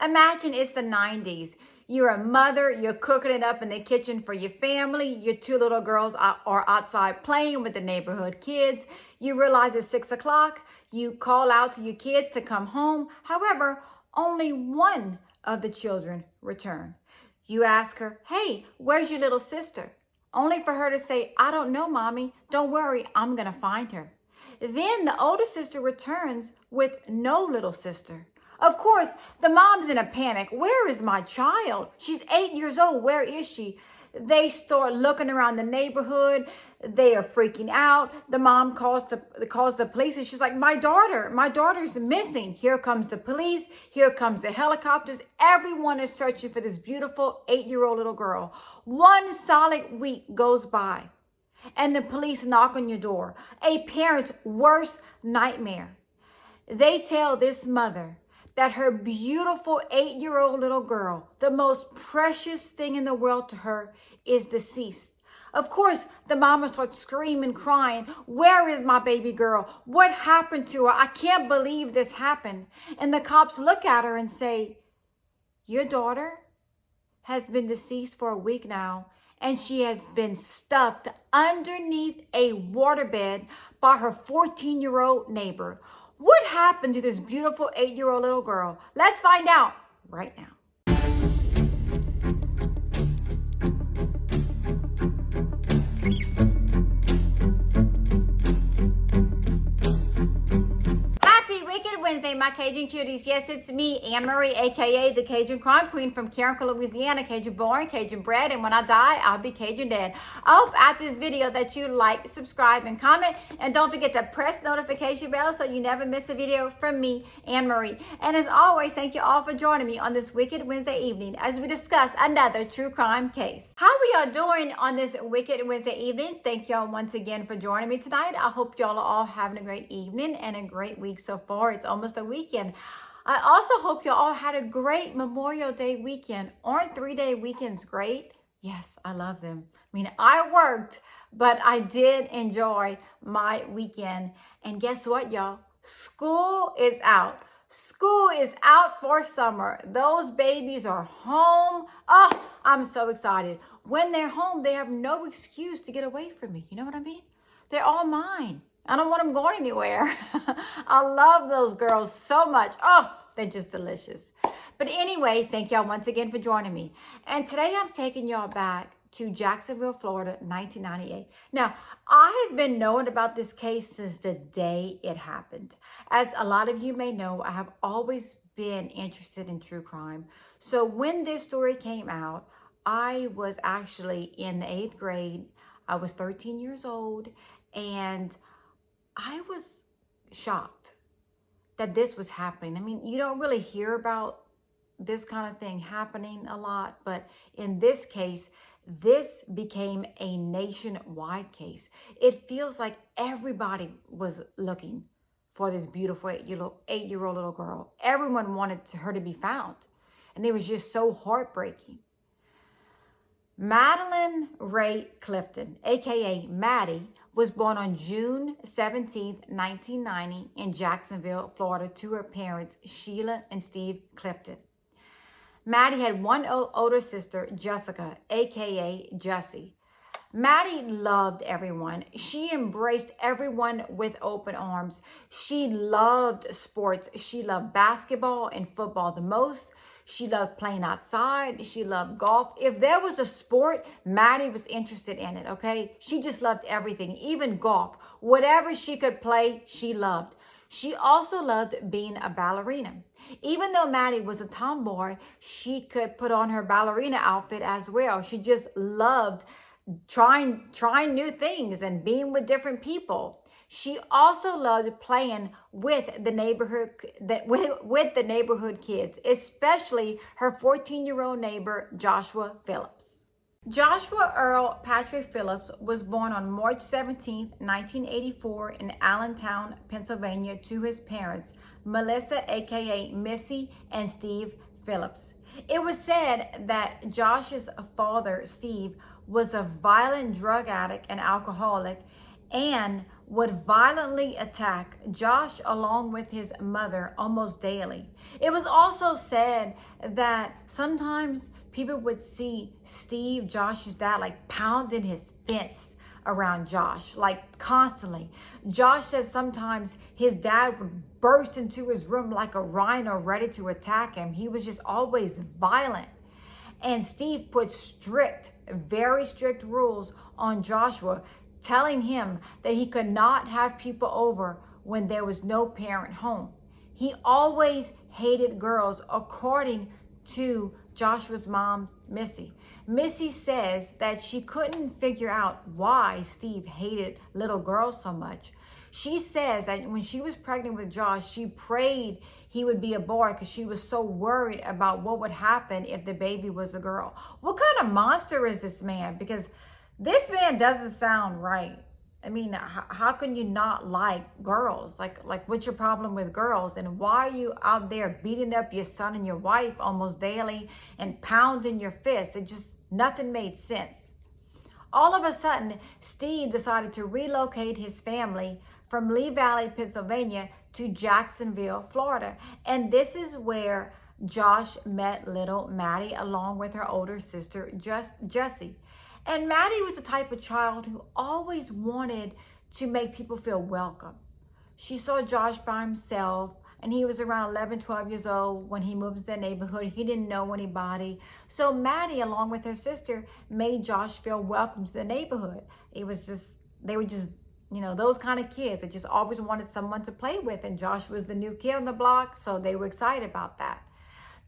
Imagine it's the 90s. You're a mother, you're cooking it up in the kitchen for your family. Your two little girls are outside playing with the neighborhood kids. You realize it's 6 o'clock. You call out to your kids to come home. However, only one of the children return. You ask her, hey, where's your little sister? Only for her to say, I don't know, Mommy. Don't worry, I'm going to find her. Then the older sister returns with no little sister. Of course, the mom's in a panic. Where is my child? She's 8 years old. Where is she? They start looking around the neighborhood. They are freaking out. The mom calls the police and she's like, my daughter's missing. Here comes the police. Here comes the helicopters. Everyone is searching for this beautiful 8-year-old little girl. 1 solid week goes by and the police knock on your door. A parent's worst nightmare. They tell this mother that her beautiful 8-year-old little girl, the most precious thing in the world to her, is deceased. Of course, the mama starts screaming, crying, where is my baby girl? What happened to her? I can't believe this happened. And the cops look at her and say, your daughter has been deceased for a week now, and she has been stuffed underneath a waterbed by her 14-year-old neighbor. What happened to this beautiful 8-year-old little girl? Let's find out right now. Wednesday, my Cajun cuties. Yes, it's me, Anne-Marie, aka the Cajun Crime Queen from Carrincou, Louisiana. Cajun born, Cajun bred, and when I die, I'll be Cajun dead. I hope after this video that you like, subscribe, and comment. And don't forget to press notification bell so you never miss a video from me, Anne-Marie. And as always, thank you all for joining me on this Wicked Wednesday evening as we discuss another true crime case. How we are doing on this Wicked Wednesday evening? Thank y'all once again for joining me tonight. I hope y'all are all having a great evening and a great week so far. It's almost a weekend. I also hope you all had a great Memorial Day weekend. Aren't 3-day weekends great? Yes, I love them. I mean, I worked, but I did enjoy my weekend. And guess what, y'all? School is out. School is out for summer. Those babies are home. Oh, I'm so excited. When they're home, they have no excuse to get away from me. You know what I mean? They're all mine. I don't want them going anywhere. I love those girls so much. Oh, they're just delicious. But anyway, thank y'all once again for joining me. And today I'm taking y'all back to Jacksonville, Florida, 1998. Now, I have been knowing about this case since the day it happened. As a lot of you may know, I have always been interested in true crime. So when this story came out, I was actually in the 8th grade. I was 13 years old, and I was shocked that this was happening. I mean, you don't really hear about this kind of thing happening a lot, but in this case, this became a nationwide case. It feels like everybody was looking for this beautiful 8-year-old little girl. Everyone wanted her to be found, and it was just so heartbreaking. Madeline Ray Clifton, aka Maddie, was born on June 17, 1990 in Jacksonville, Florida, to her parents, Sheila and Steve Clifton. Maddie had one older sister, Jessica, aka Jessie. Maddie loved everyone. She embraced everyone with open arms. She loved sports. She loved basketball and football the most. She loved playing outside. She loved golf. If there was a sport, Maddie was interested in it, okay? She just loved everything, even golf. Whatever she could play, she loved. She also loved being a ballerina. Even though Maddie was a tomboy, she could put on her ballerina outfit as well. She just loved trying new things and being with different people. She also loved playing with the neighborhood kids, especially her 14-year-old neighbor, Joshua Phillips. Joshua Earl Patrick Phillips was born on March 17, 1984 in Allentown, Pennsylvania, to his parents, Melissa, aka Missy, and Steve Phillips. It was said that Josh's father, Steve, was a violent drug addict and alcoholic, and would violently attack Josh along with his mother almost daily. It was also said that sometimes people would see Steve, Josh's dad, like pounding his fist around Josh, like constantly. Josh said sometimes his dad would burst into his room like a rhino ready to attack him. He was just always violent. And Steve put very strict rules on Joshua, telling him that he could not have people over when there was no parent home. He always hated girls, according to Joshua's mom, Missy. Missy says that she couldn't figure out why Steve hated little girls so much. She says that when she was pregnant with Josh, she prayed he would be a boy because she was so worried about what would happen if the baby was a girl. What kind of monster is this man? Because this man doesn't sound right. I mean, how can you not like girls? Like what's your problem with girls? And why are you out there beating up your son and your wife almost daily and pounding your fists? It just, nothing made sense. All of a sudden, Steve decided to relocate his family from Lee Valley, Pennsylvania to Jacksonville, Florida. And this is where Josh met little Maddie along with her older sister, Jessie. And Maddie was the type of child who always wanted to make people feel welcome. She saw Josh by himself, and he was around 11, 12 years old when he moved to the neighborhood. He didn't know anybody. So Maddie, along with her sister, made Josh feel welcome to the neighborhood. They were just, those kind of kids that just always wanted someone to play with. And Josh was the new kid on the block, so they were excited about that.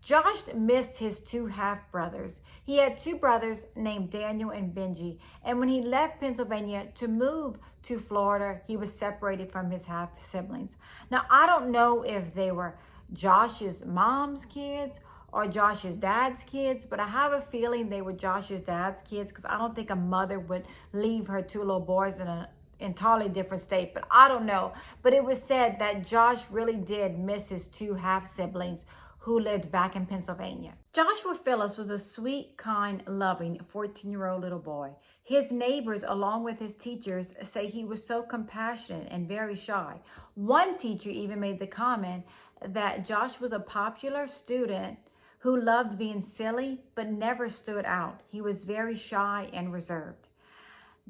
Josh missed his two half-brothers. He had two brothers named Daniel and Benji. And when he left Pennsylvania to move to Florida, he was separated from his half-siblings. Now, I don't know if they were Josh's mom's kids or Josh's dad's kids, but I have a feeling they were Josh's dad's kids because I don't think a mother would leave her two little boys in an entirely different state, but I don't know. But it was said that Josh really did miss his two half-siblings who lived back in Pennsylvania. Joshua Phillips was a sweet, kind, loving 14-year-old little boy. His neighbors, along with his teachers, say he was so compassionate and very shy. One teacher even made the comment that Josh was a popular student who loved being silly but never stood out. He was very shy and reserved.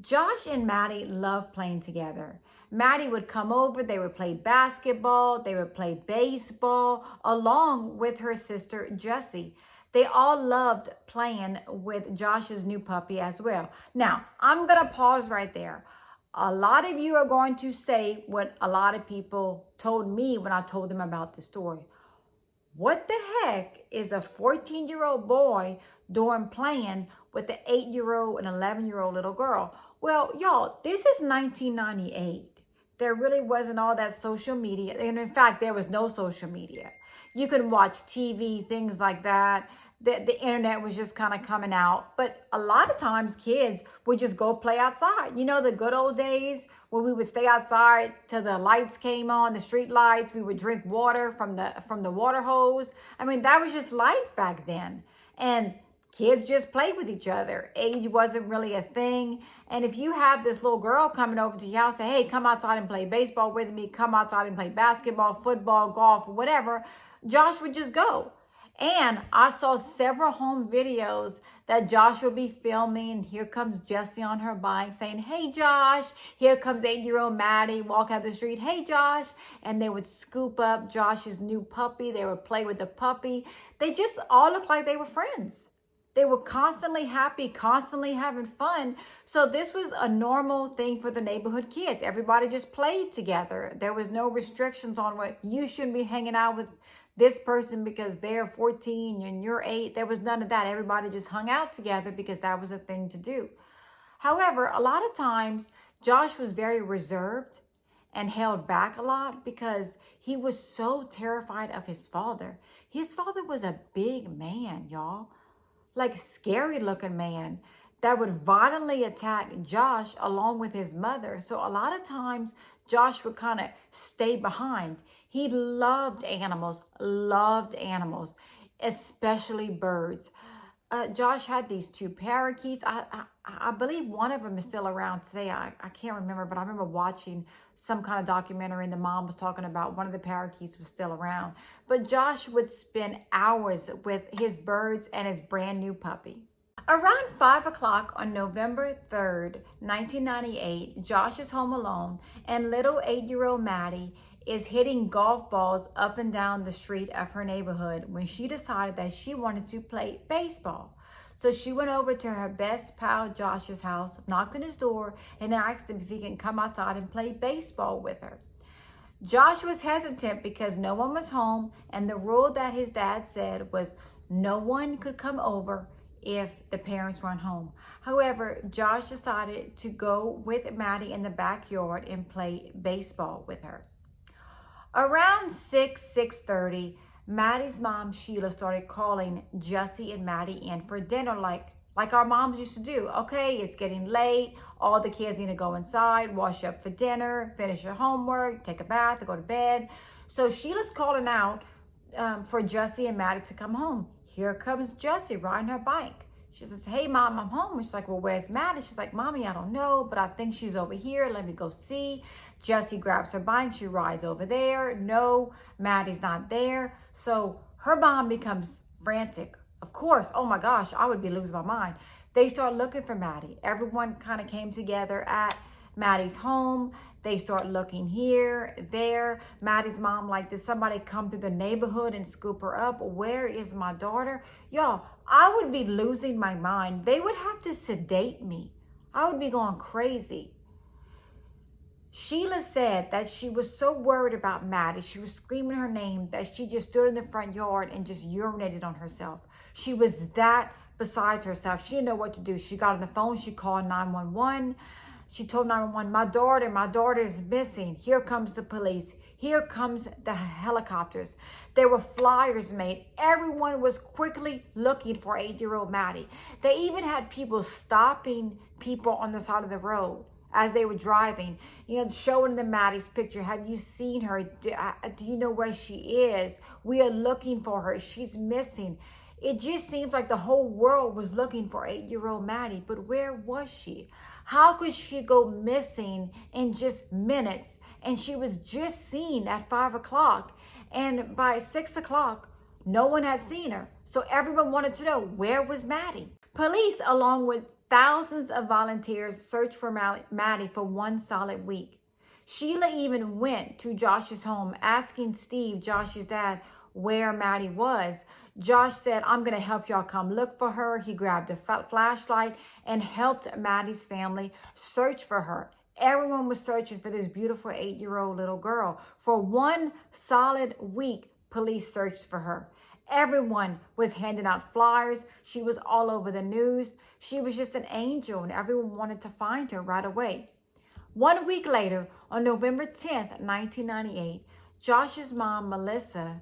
Josh and Maddie loved playing together. Maddie would come over, they would play basketball, they would play baseball, along with her sister, Jessie. They all loved playing with Josh's new puppy as well. Now, I'm going to pause right there. A lot of you are going to say what a lot of people told me when I told them about the story. What the heck is a 14-year-old boy doing playing with an 8-year-old and 11-year-old little girl? Well, y'all, this is 1998. There really wasn't all that social media. And in fact, there was no social media. You could watch TV, things like that. The internet was just kind of coming out. But a lot of times kids would just go play outside. You know, the good old days when we would stay outside till the lights came on, the street lights. We would drink water from the water hose. I mean, that was just life back then. And kids just played with each other. Age wasn't really a thing. And if you have this little girl coming over to your house, say, hey, come outside and play baseball with me, come outside and play basketball, football, golf, whatever, Josh would just go. And I saw several home videos that Josh would be filming. And here comes Jessie on her bike saying, hey, Josh. Here comes 8-year-old Maddie walking out the street. Hey, Josh. And they would scoop up Josh's new puppy. They would play with the puppy. They just all looked like they were friends. They were constantly happy, constantly having fun. So this was a normal thing for the neighborhood kids. Everybody just played together. There was no restrictions on what you shouldn't be hanging out with this person because they're 14 and you're 8. There was none of that. Everybody just hung out together because that was a thing to do. However, a lot of times Josh was very reserved and held back a lot because he was so terrified of his father. His father was a big man, y'all. Like scary looking man that would violently attack Josh along with his mother. So a lot of times Josh would kind of stay behind. He loved animals, especially birds. Josh had these two parakeets. I believe one of them is still around today. I can't remember, but I remember watching some kind of documentary and the mom was talking about one of the parakeets was still around. But Josh would spend hours with his birds and his brand new puppy. Around 5 o'clock on November 3rd, 1998, Josh is home alone and little 8-year-old Maddie is hitting golf balls up and down the street of her neighborhood when she decided that she wanted to play baseball. So she went over to her best pal Josh's house, knocked on his door, and asked him if he can come outside and play baseball with her. Josh was hesitant because no one was home, and the rule that his dad said was no one could come over if the parents weren't home. However, Josh decided to go with Maddie in the backyard and play baseball with her. Around 6:30, Maddie's mom, Sheila, started calling Jussie and Maddie in for dinner like our moms used to do. Okay, it's getting late. All the kids need to go inside, wash up for dinner, finish your homework, take a bath, go to bed. So Sheila's calling out for Jussie and Maddie to come home. Here comes Jussie riding her bike. She says, hey, Mom, I'm home. And she's like, well, where's Maddie? She's like, Mommy, I don't know, but I think she's over here. Let me go see. Jussie grabs her bike. She rides over there. No, Maddie's not there. So her mom becomes frantic. Of course, oh my gosh, I would be losing my mind. They start looking for Maddie. Everyone kind of came together at Maddie's home. They start looking here, there. Maddie's mom, like, did somebody come through the neighborhood and scoop her up? Where is my daughter? Y'all, I would be losing my mind. They would have to sedate me. I would be going crazy. Sheila said that she was so worried about Maddie. She was screaming her name that she just stood in the front yard and just urinated on herself. She was that besides herself. She didn't know what to do. She got on the phone. She called 911. She told 911, my daughter is missing. Here comes the police. Here comes the helicopters. There were flyers made. Everyone was quickly looking for 8-year-old Maddie. They even had people stopping people on the side of the road as they were driving, showing them Maddie's picture. Have you seen her? Do you know where she is? We are looking for her. She's missing. It just seems like the whole world was looking for 8-year-old Maddie, but where was she? How could she go missing in just minutes? And she was just seen at 5 o'clock. And by 6 o'clock, no one had seen her. So everyone wanted to know, where was Maddie? Police, along with thousands of volunteers, searched for Maddie for one solid week. Sheila even went to Josh's home, asking Steve, Josh's dad, where Maddie was. Josh said, I'm going to help y'all come look for her. He grabbed a flashlight and helped Maddie's family search for her. Everyone was searching for this beautiful 8-year-old little girl. For one solid week, police searched for her. Everyone was handing out flyers. She was all over the news. She was just an angel, and everyone wanted to find her right away. 1 week later, on November 10th, 1998, Josh's mom, Melissa,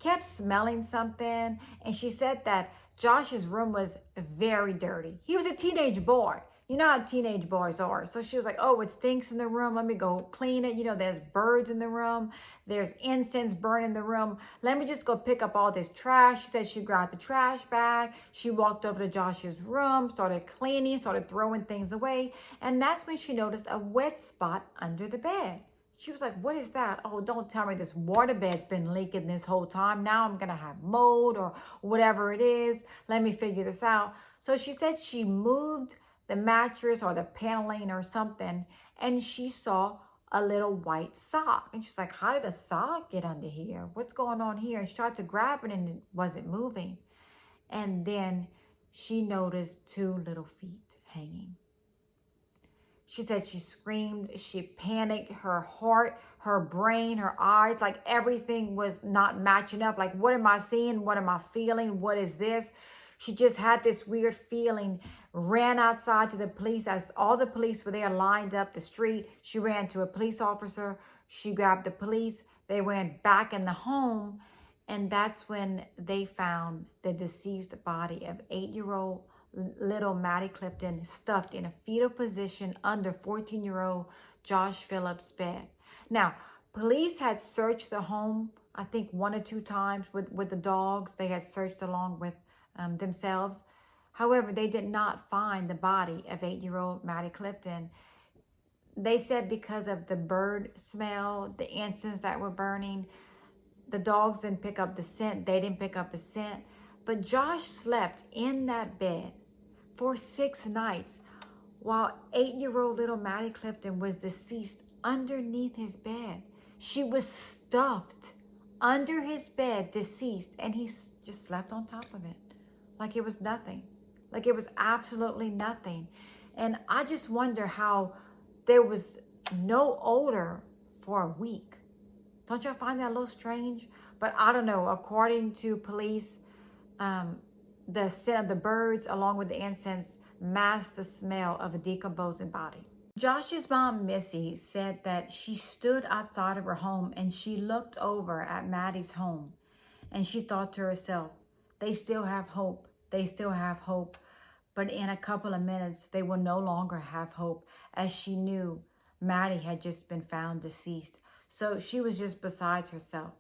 kept smelling something, and she said that Josh's room was very dirty. He was a teenage boy. You know how teenage boys are. So she was like, oh, it stinks in the room. Let me go clean it. There's birds in the room. There's incense burning in the room. Let me just go pick up all this trash. She said she grabbed a trash bag. She walked over to Josh's room, started cleaning, started throwing things away. And that's when she noticed a wet spot under the bed. She was like, what is that? Oh, don't tell me this waterbed's been leaking this whole time. Now I'm going to have mold or whatever it is. Let me figure this out. So she said she moved the mattress or the paneling or something, and she saw a little white sock. And she's like, how did a sock get under here? What's going on here? And she tried to grab it and it wasn't moving. And then she noticed 2 little feet hanging. She said she screamed, she panicked, her heart, her brain, her eyes, like everything was not matching up. Like, what am I seeing? What am I feeling? What is this? She just had this weird feeling, ran outside to the police. As all the police were there lined up the street, she ran to a police officer. She grabbed the police. They ran back in the home, and that's when they found the deceased body of 8-year-old little Maddie Clifton stuffed in a fetal position under 14-year-old Josh Phillips' bed. Now, police had searched the home, I think 1 or 2 times with the dogs. They had searched along with themselves. However, they did not find the body of 8-year-old Maddie Clifton. They said because of the bird smell, the incense that were burning, the dogs didn't pick up the scent. They didn't pick up the scent. But Josh slept in that bed for 6 nights while 8-year-old little Maddie Clifton was deceased underneath his bed. She was stuffed under his bed, deceased, and he just slept on top of it like it was nothing. Like it was absolutely nothing. And I just wonder how there was no odor for a week. Don't y'all find that a little strange? But I don't know. According to police, the scent of the birds along with the incense masked the smell of a decomposing body. Josh's mom, Missy, said that she stood outside of her home and she looked over at Maddie's home and she thought to herself, they still have hope. They still have hope. But in a couple of minutes, they will no longer have hope, as she knew Maddie had just been found deceased. So she was just beside herself.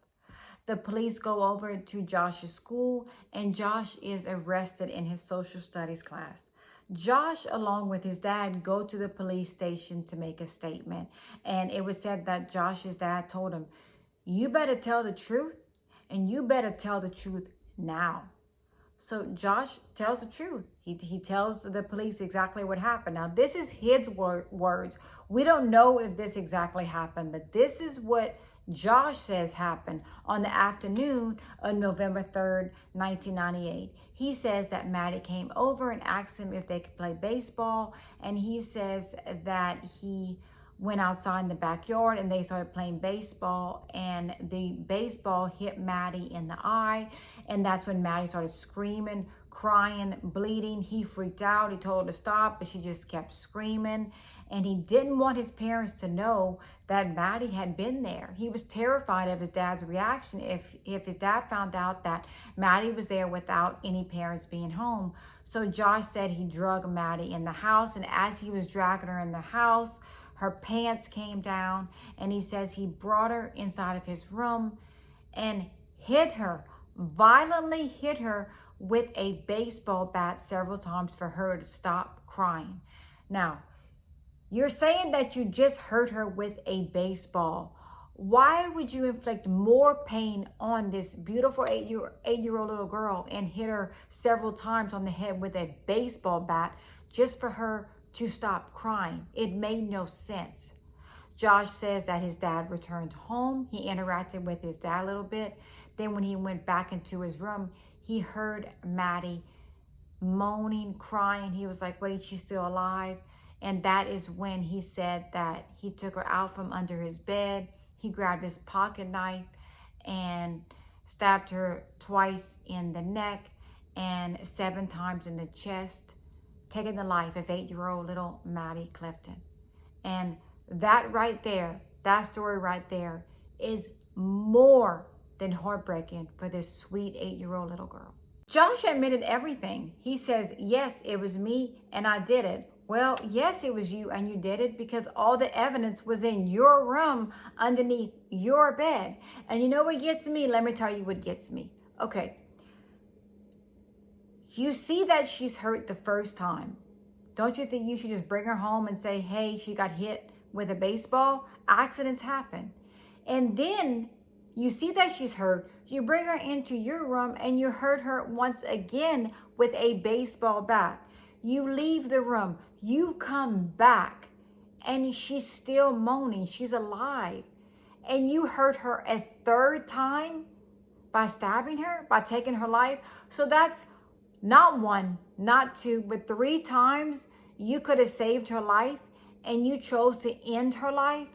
The police go over to Josh's school and Josh is arrested in his social studies class. Josh, along with his dad, go to the police station to make a statement. And it was said that Josh's dad told him, you better tell the truth and you better tell the truth now. So Josh tells the truth. He tells the police exactly what happened. Now, this is his words. We don't know if this exactly happened, but this is what Josh says happened on the afternoon of November 3rd, 1998. He says that Maddie came over and asked him if they could play baseball. And he says that he went outside in the backyard and they started playing baseball, and the baseball hit Maddie in the eye. And that's when Maddie started screaming, crying, bleeding. He freaked out. He told her to stop, but she just kept screaming. And he didn't want his parents to know that Maddie had been there. He was terrified of his dad's reaction if his dad found out that Maddie was there without any parents being home. So Josh said he drug Maddie in the house, and as he was dragging her in the house, her pants came down, and he says he brought her inside of his room and hit her, violently hit her with a baseball bat several times for her to stop crying. Now, you're saying that you just hurt her with a baseball. Why would you inflict more pain on this beautiful 8-year-old little girl and hit her several times on the head with a baseball bat just for her to stop crying? It made no sense. Josh says that his dad returned home. He interacted with his dad a little bit. Then when he went back into his room, he heard Maddie moaning, crying. He was like, wait, she's still alive. And that is when he said that he took her out from under his bed. He grabbed his pocket knife and stabbed her twice in the neck and 7 times in the chest, taking the life of 8-year-old little Maddie Clifton. And that right there, that story right there, is more than heartbreaking for this sweet 8-year-old little girl. Josh admitted everything. He says, yes, it was me and I did it. Well, yes, it was you and you did it because all the evidence was in your room underneath your bed. And you know what gets me? Let me tell you what gets me. Okay. You see that she's hurt the first time. Don't you think you should just bring her home and say, hey, she got hit with a baseball? Accidents happen. And then you see that she's hurt. You bring her into your room and you hurt her once again with a baseball bat. You leave the room. You come back and she's still moaning. She's alive. And you hurt her a 3rd time by stabbing her, by taking her life. So that's not 1, not 2, but 3 times you could have saved her life and you chose to end her life.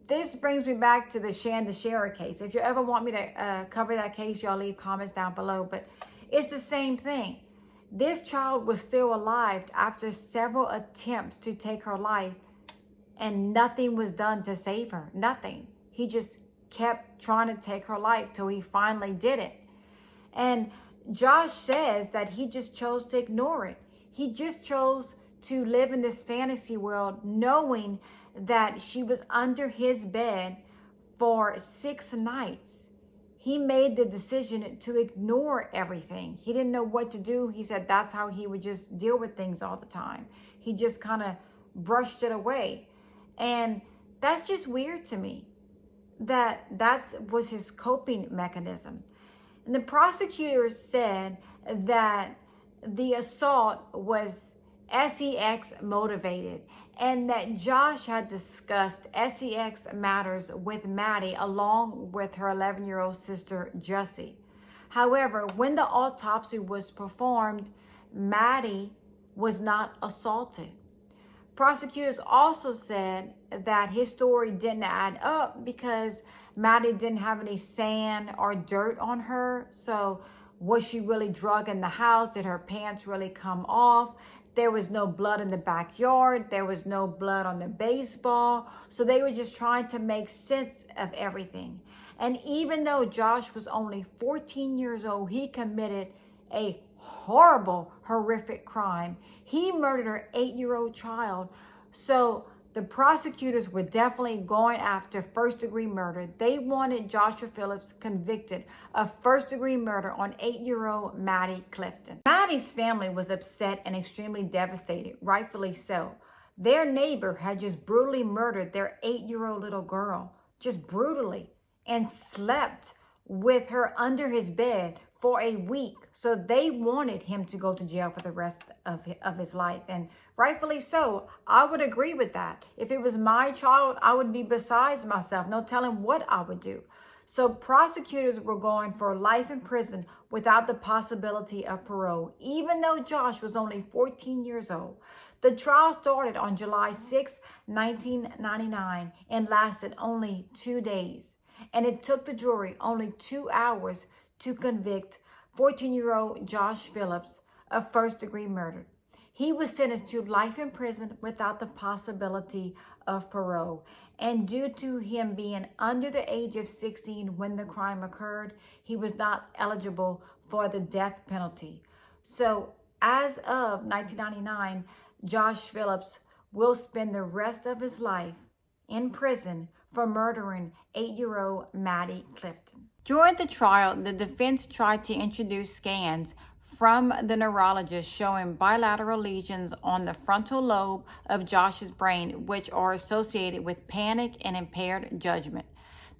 This brings me back to the Shanda Shara case. If you ever want me to cover that case, y'all leave comments down below. But it's the same thing. This child was still alive after several attempts to take her life, and nothing was done to save her. Nothing. He just kept trying to take her life till he finally did it. And Josh says that he just chose to ignore it. He just chose to live in this fantasy world knowing that she was under his bed for 6 nights. he made the decision to ignore everything. He didn't know what to do. He said that's how he would just deal with things all the time. He just kind of brushed it away. And that's just weird to me, that was his coping mechanism. And the prosecutors said that the assault was sex motivated, and that Josh had discussed sex matters with Maddie along with her 11-year-old sister, Jussie. However, when the autopsy was performed, Maddie was not assaulted. Prosecutors also said that his story didn't add up because Maddie didn't have any sand or dirt on her. So was she really drugged in the house? Did her pants really come off? There was no blood in the backyard. There was no blood on the baseball. So they were just trying to make sense of everything. And even though Josh was only 14 years old, he committed a horrible, horrific crime. He murdered her 8-year-old child. So the prosecutors were definitely going after first-degree murder. They wanted Joshua Phillips convicted of first-degree murder on 8-year-old Maddie Clifton. Maddie's family was upset and extremely devastated, rightfully so. Their neighbor had just brutally murdered their 8-year-old little girl, just brutally, and slept with her under his bed for a week. So they wanted him to go to jail for the rest of his life. And rightfully so. I would agree with that. If it was my child, I would be besides myself. No telling what I would do. So prosecutors were going for life in prison without the possibility of parole, even though Josh was only 14 years old. The trial started on July 6, 1999 and lasted only 2 days. And it took the jury only 2 hours to convict 14-year-old Josh Phillips of first-degree murder. He was sentenced to life in prison without the possibility of parole. And due to him being under the age of 16 when the crime occurred, he was not eligible for the death penalty. So as of 1999, Josh Phillips will spend the rest of his life in prison for murdering 8-year-old Maddie Clifton. During the trial, the defense tried to introduce scans from the neurologist showing bilateral lesions on the frontal lobe of Josh's brain, which are associated with panic and impaired judgment.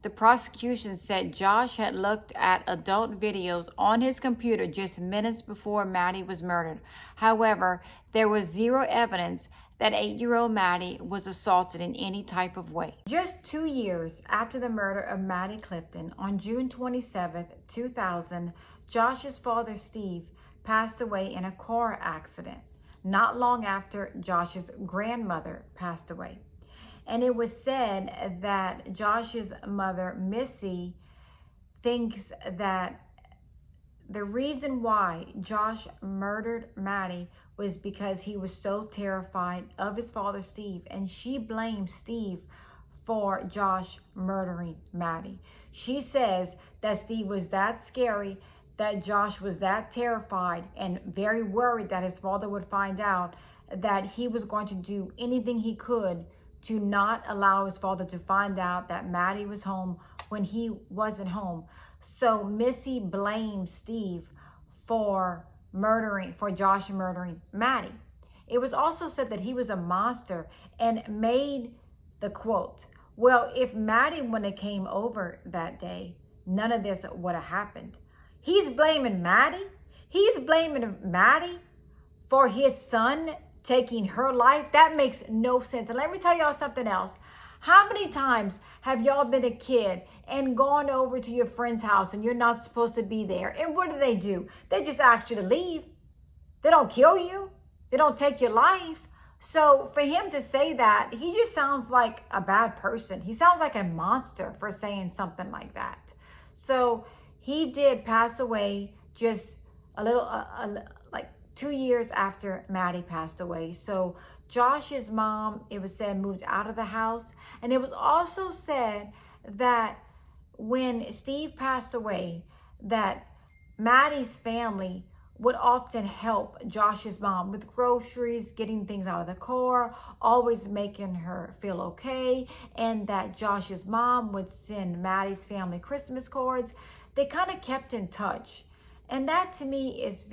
The prosecution said Josh had looked at adult videos on his computer just minutes before Maddie was murdered. However, there was zero evidence that 8-year-old Maddie was assaulted in any type of way. Just 2 years after the murder of Maddie Clifton, on June 27, 2000, Josh's father, Steve, passed away in a car accident, not long after Josh's grandmother passed away. And it was said that Josh's mother, Missy, thinks that the reason why Josh murdered Maddie was because he was so terrified of his father, Steve. And she blames Steve for Josh murdering Maddie. She says that Steve was that scary, that Josh was that terrified and very worried that his father would find out, that he was going to do anything he could to not allow his father to find out that Maddie was home when he wasn't home. So Missy blamed Steve for Josh murdering Maddie. It was also said that he was a monster and made the quote, "Well, if Maddie wouldn't have came over that day, none of this would have happened." He's blaming Maddie. He's blaming Maddie for his son taking her life. That makes no sense. And let me tell y'all something else. How many times have y'all been a kid and gone over to your friend's house and you're not supposed to be there? And what do? They just ask you to leave. They don't kill you. They don't take your life. So for him to say that, he just sounds like a bad person. He sounds like a monster for saying something like that. So he did pass away just a little, like 2 years after Maddie passed away. So Josh's mom, it was said, moved out of the house. And it was also said that when Steve passed away, that Maddie's family would often help Josh's mom with groceries, getting things out of the car, always making her feel okay, and that Josh's mom would send Maddie's family Christmas cards. they kind of kept in touch. And that to me is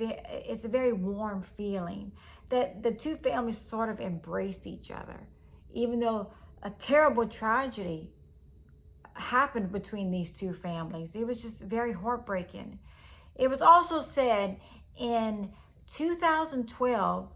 a very warm feeling that the two families sort of embraced each other, even though a terrible tragedy happened between these two families. It was just very heartbreaking. It was also said in 2012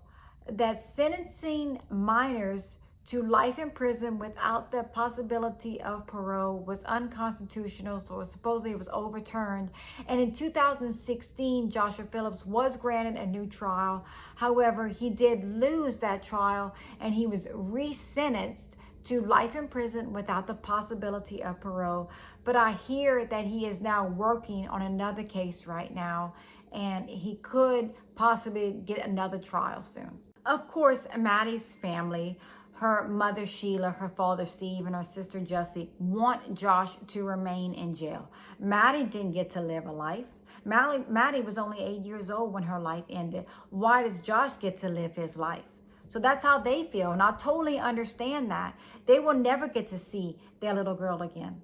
that sentencing minors to life in prison without the possibility of parole was unconstitutional, so supposedly it was overturned. And in 2016, Joshua Phillips was granted a new trial. However, he did lose that trial, and he was resentenced to life in prison without the possibility of parole. But I hear that he is now working on another case right now, and he could possibly get another trial soon. Of course, Maddie's family, her mother Sheila, her father Steve, and her sister Jessie want Josh to remain in jail. Maddie didn't get to live a life. Maddie was only 8 years old when her life ended. Why does Josh get to live his life? So that's how they feel, and I totally understand that. They will never get to see their little girl again.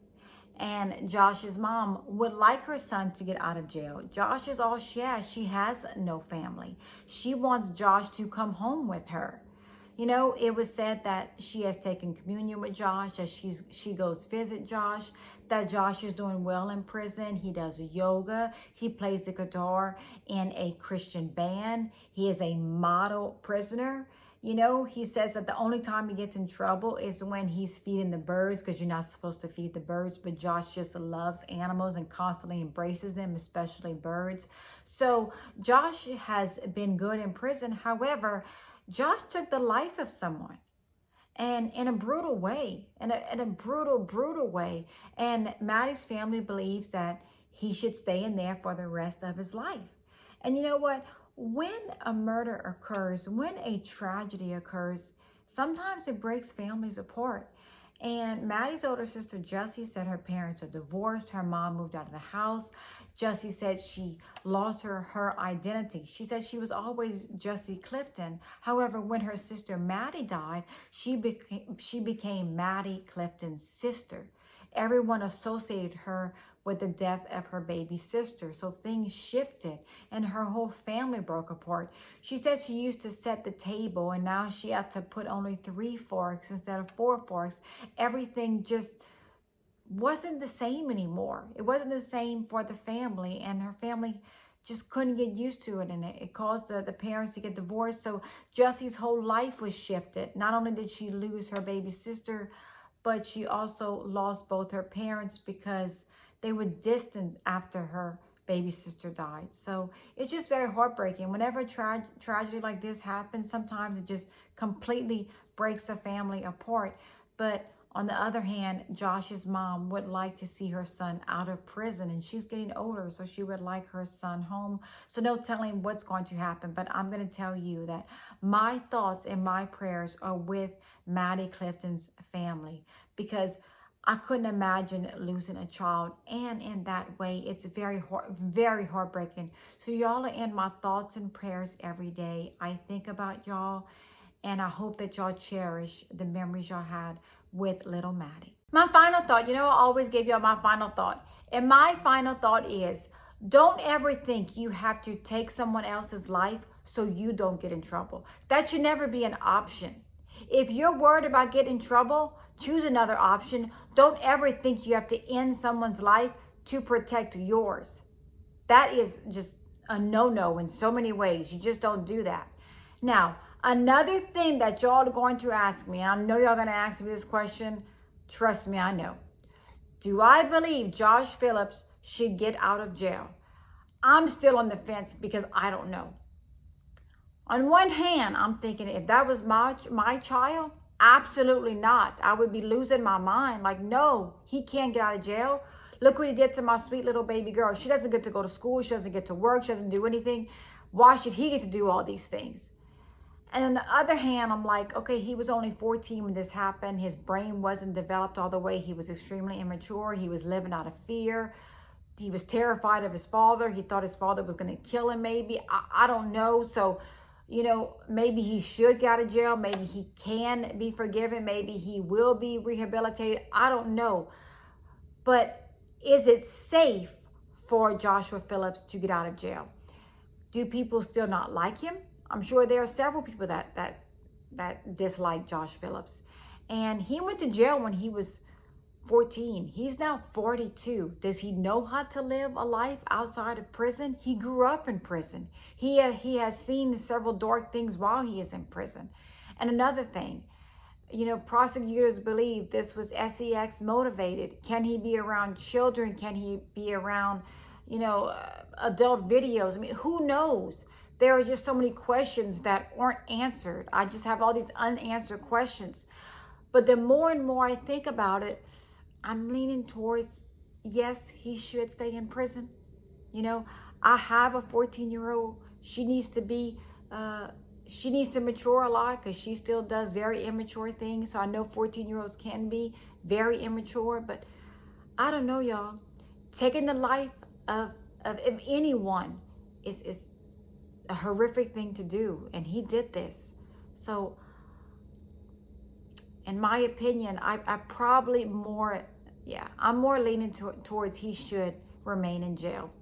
And Josh's mom would like her son to get out of jail. Josh is all she has. She has no family. She wants Josh to come home with her. You know, it was said that she has taken communion with Josh, that she goes visit Josh, that Josh is doing well in prison. He does yoga. He plays the guitar in a Christian band. He is a model prisoner. You know, he says that the only time he gets in trouble is when he's feeding the birds, because you're not supposed to feed the birds, but Josh just loves animals and constantly embraces them, especially birds. So Josh has been good in prison. However, Josh took the life of someone, and in a brutal way, in a brutal way. And Maddie's family believes that he should stay in there for the rest of his life. And you know what? When a murder occurs, when a tragedy occurs, sometimes it breaks families apart. And Maddie's older sister, Jessie, said her parents are divorced. Her mom moved out of the house. Jessie said she lost her identity. She said she was always Maddie Clifton. However, when her sister Maddie died, she became Maddie Clifton's sister. Everyone associated her with the death of her baby sister. So things shifted and her whole family broke apart. She said she used to set the table, and now she had to put only 3 forks instead of 4 forks. Everything just wasn't the same anymore. It wasn't the same for the family, and her family just couldn't get used to it, and it caused the parents to get divorced. So Jessie's whole life was shifted. Not only did she lose her baby sister, but she also lost both her parents because they were distant after her baby sister died. So it's just very heartbreaking. Whenever a tragedy like this happens, sometimes it just completely breaks the family apart. But on the other hand, Josh's mom would like to see her son out of prison, and she's getting older, so she would like her son home. So no telling what's going to happen, but I'm going to tell you that my thoughts and my prayers are with Maddie Clifton's family, because I couldn't imagine losing a child, and in that way, it's very heartbreaking. So y'all are in my thoughts and prayers every day. I think about y'all, and I hope that y'all cherish the memories y'all had with little Maddie. My final thought, I always give y'all my final thought. And my final thought is, don't ever think you have to take someone else's life so you don't get in trouble. That should never be an option. If you're worried about getting in trouble, choose another option. Don't ever think you have to end someone's life to protect yours. That is just a no-no in so many ways. You just don't do that. Now, another thing that y'all are going to ask me, and I know y'all going to ask me this question. Trust me, I know. Do I believe Josh Phillips should get out of jail? I'm still on the fence because I don't know. On one hand, I'm thinking if that was my child, absolutely not. I would be losing my mind. Like, no, he can't get out of jail. Look what he did to my sweet little baby girl. She doesn't get to go to school. She doesn't get to work. She doesn't do anything. Why should he get to do all these things? And on the other hand, I'm like, okay, he was only 14 when this happened. His brain wasn't developed all the way. He was extremely immature. He was living out of fear. He was terrified of his father. He thought his father was going to kill him maybe. I don't know. So, maybe he should get out of jail. Maybe he can be forgiven. Maybe he will be rehabilitated. I don't know. But is it safe for Joshua Phillips to get out of jail. Do people still not like him? I'm sure there are several people that dislike Josh Phillips. And he went to jail when he was 14. He's now 42. Does he know how to live a life outside of prison? He grew up in prison. He has seen several dark things while he is in prison. And another thing, you know, prosecutors believe this was sex motivated. Can he be around children? Can he be around, you know, adult videos? I mean, who knows? There are just so many questions that aren't answered. I just have all these unanswered questions. But the more and more I think about it, I'm leaning towards, yes, he should stay in prison. You know, I have a 14-year-old. She needs to be, she needs to mature a lot because she still does very immature things. So I know 14-year-olds can be very immature, but I don't know, y'all. Taking the life of anyone is a horrific thing to do, and he did this. So in my opinion, I probably more, I'm more leaning towards he should remain in jail.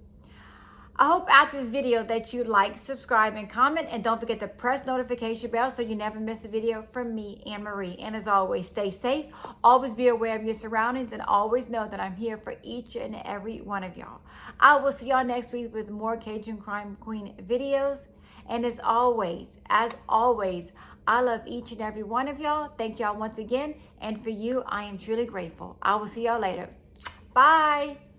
I hope after this video that you like, subscribe, and comment. And don't forget to press notification bell so you never miss a video from me, Anne Marie. And as always, stay safe. Always be aware of your surroundings. And always know that I'm here for each and every one of y'all. I will see y'all next week with more Cajun Crime Queen videos. And as always, I love each and every one of y'all. Thank y'all once again. And for you, I am truly grateful. I will see y'all later. Bye.